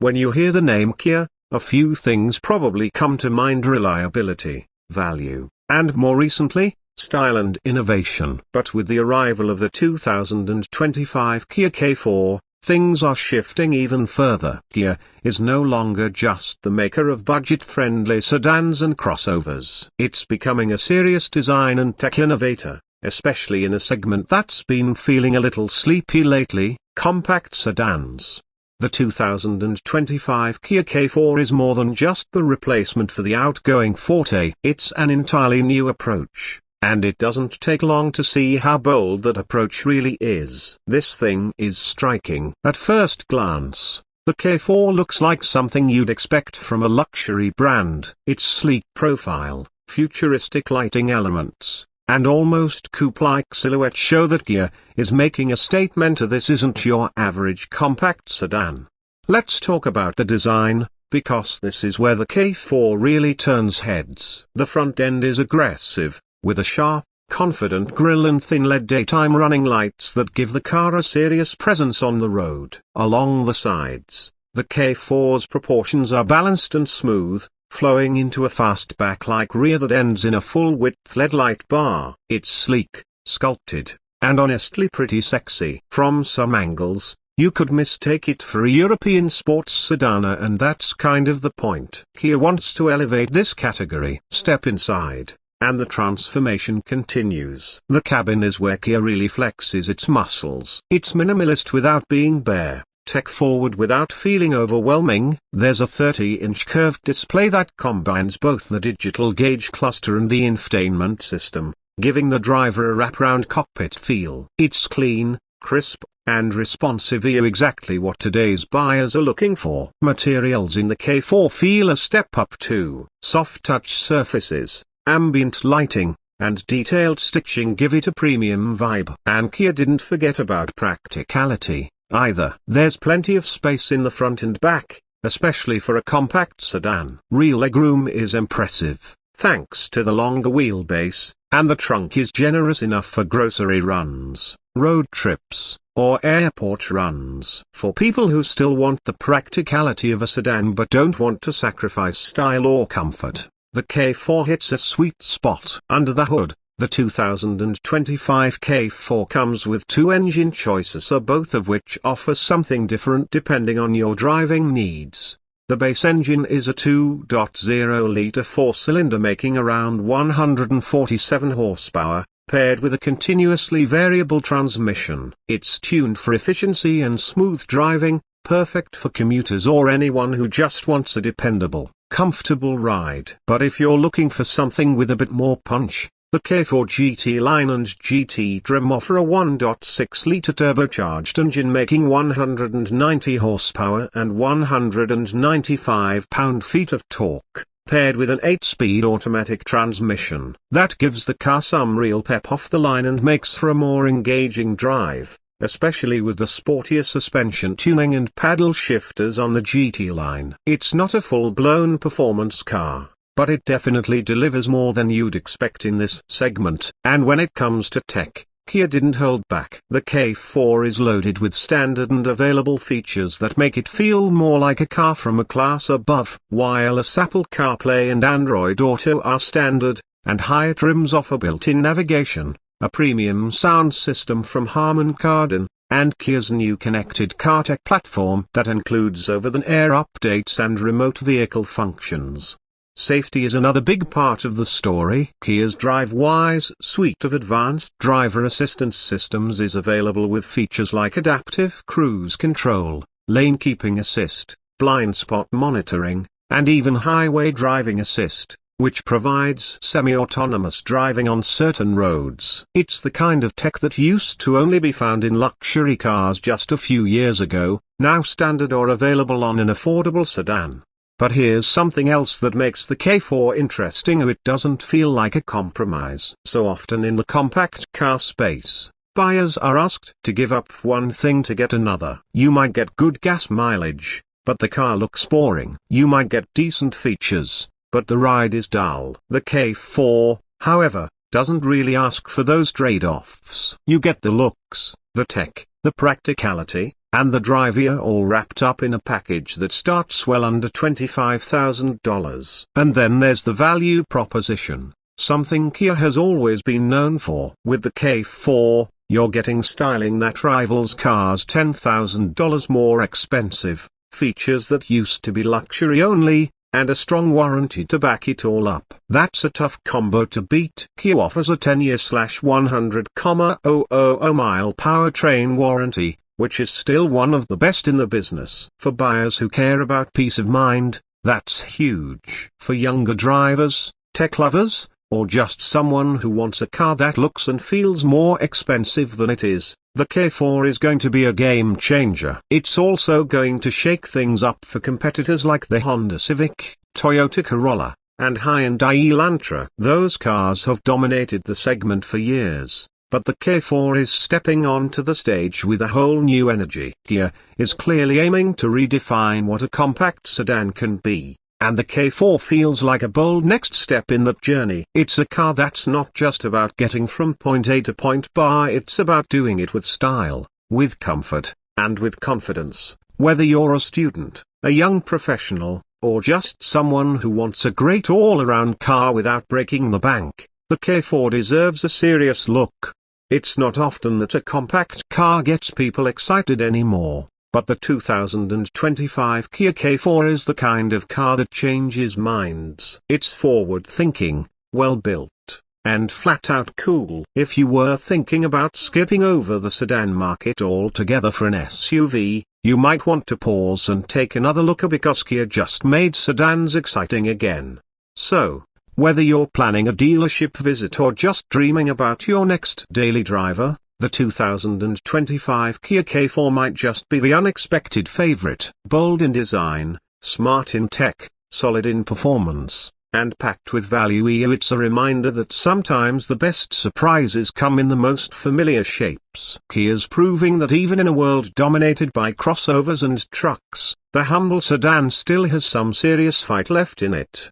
When you hear the name Kia, a few things probably come to mind: reliability, value, and more recently, style and innovation. But with the arrival of the 2025 Kia K4, things are shifting even further. Kia is no longer just the maker of budget-friendly sedans and crossovers. It's becoming a serious design and tech innovator, especially in a segment that's been feeling a little sleepy lately: compact sedans. The 2025 Kia K4 is more than just the replacement for the outgoing Forte. It's an entirely new approach, and it doesn't take long to see how bold that approach really is. This thing is striking. At first glance, the K4 looks like something you'd expect from a luxury brand. Its sleek profile, futuristic lighting elements, and almost coupe-like silhouette show that Kia is making a statement. This isn't your average compact sedan. Let's talk about the design, because this is where the K4 really turns heads. The front end is aggressive, with a sharp, confident grille and thin LED daytime running lights that give the car a serious presence on the road. Along the sides, the K4's proportions are balanced and smooth, flowing into a fastback-like rear that ends in a full-width LED light bar. It's sleek, sculpted, and honestly pretty sexy. From some angles, you could mistake it for a European sports sedan, and that's kind of the point. Kia wants to elevate this category. Step inside, and the transformation continues. The cabin is where Kia really flexes its muscles. It's minimalist without being bare, tech-forward without feeling overwhelming. There's a 30-inch curved display that combines both the digital gauge cluster and the infotainment system, giving the driver a wraparound cockpit feel. It's clean, crisp, and responsive, exactly what today's buyers are looking for. Materials in the K4 feel a step up too. Soft touch surfaces, ambient lighting, and detailed stitching give it a premium vibe. And Kia didn't forget about practicality either. There's plenty of space in the front and back, especially for a compact sedan. Rear legroom is impressive, thanks to the longer wheelbase, and the trunk is generous enough for grocery runs, road trips, or airport runs. For people who still want the practicality of a sedan but don't want to sacrifice style or comfort, the K4 hits a sweet spot. Under the hood, the 2025 K4 comes with two engine choices, both of which offer something different depending on your driving needs. The base engine is a 2.0-liter four-cylinder making around 147 horsepower, paired with a continuously variable transmission. It's tuned for efficiency and smooth driving, perfect for commuters or anyone who just wants a dependable, comfortable ride. But if you're looking for something with a bit more punch, the K4 GT Line and GT Trim offer a 1.6-liter turbocharged engine making 190 horsepower and 195 pound-feet of torque, paired with an 8-speed automatic transmission. That gives the car some real pep off the line and makes for a more engaging drive, especially with the sportier suspension tuning and paddle shifters on the GT Line. It's not a full-blown performance car, but it definitely delivers more than you'd expect in this segment. And when it comes to tech, Kia didn't hold back. The K4 is loaded with standard and available features that make it feel more like a car from a class above. Wireless Apple CarPlay and Android Auto are standard, and higher trims offer built-in navigation, a premium sound system from Harman Kardon, and Kia's new connected car tech platform that includes over-the-air updates and remote vehicle functions. Safety is another big part of the story. Kia's DriveWise suite of advanced driver assistance systems is available with features like adaptive cruise control, lane keeping assist, blind spot monitoring, and even highway driving assist, which provides semi-autonomous driving on certain roads. It's the kind of tech that used to only be found in luxury cars just a few years ago, now standard or available on an affordable sedan. But here's something else that makes the K4 interesting: it doesn't feel like a compromise. So often in the compact car space, buyers are asked to give up one thing to get another. You might get good gas mileage, but the car looks boring. You might get decent features, but the ride is dull. The K4, however, doesn't really ask for those trade-offs. You get the looks, the tech, the practicality, and the drive here all wrapped up in a package that starts well under $25,000. And then there's the value proposition, something Kia has always been known for. With the K4, you're getting styling that rivals cars $10,000 more expensive, features that used to be luxury only, and a strong warranty to back it all up. That's a tough combo to beat. Kia offers a 10-year/100,000 powertrain warranty, which is still one of the best in the business. For buyers who care about peace of mind, that's huge. For younger drivers, tech lovers, or just someone who wants a car that looks and feels more expensive than it is, the K4 is going to be a game changer. It's also going to shake things up for competitors like the Honda Civic, Toyota Corolla, and Hyundai Elantra. Those cars have dominated the segment for years, but the K4 is stepping onto the stage with a whole new energy. Kia is clearly aiming to redefine what a compact sedan can be, and the K4 feels like a bold next step in that journey. It's a car that's not just about getting from point A to point B, it's about doing it with style, with comfort, and with confidence. Whether you're a student, a young professional, or just someone who wants a great all-around car without breaking the bank, the K4 deserves a serious look. It's not often that a compact car gets people excited anymore, but the 2025 Kia K4 is the kind of car that changes minds. It's forward-thinking, well-built, and flat-out cool. If you were thinking about skipping over the sedan market altogether for an SUV, you might want to pause and take another look, because Kia just made sedans exciting again. So, whether you're planning a dealership visit or just dreaming about your next daily driver, the 2025 Kia K4 might just be the unexpected favorite. Bold in design, smart in tech, solid in performance, and packed with value, it's a reminder that sometimes the best surprises come in the most familiar shapes. Kia's proving that even in a world dominated by crossovers and trucks, the humble sedan still has some serious fight left in it.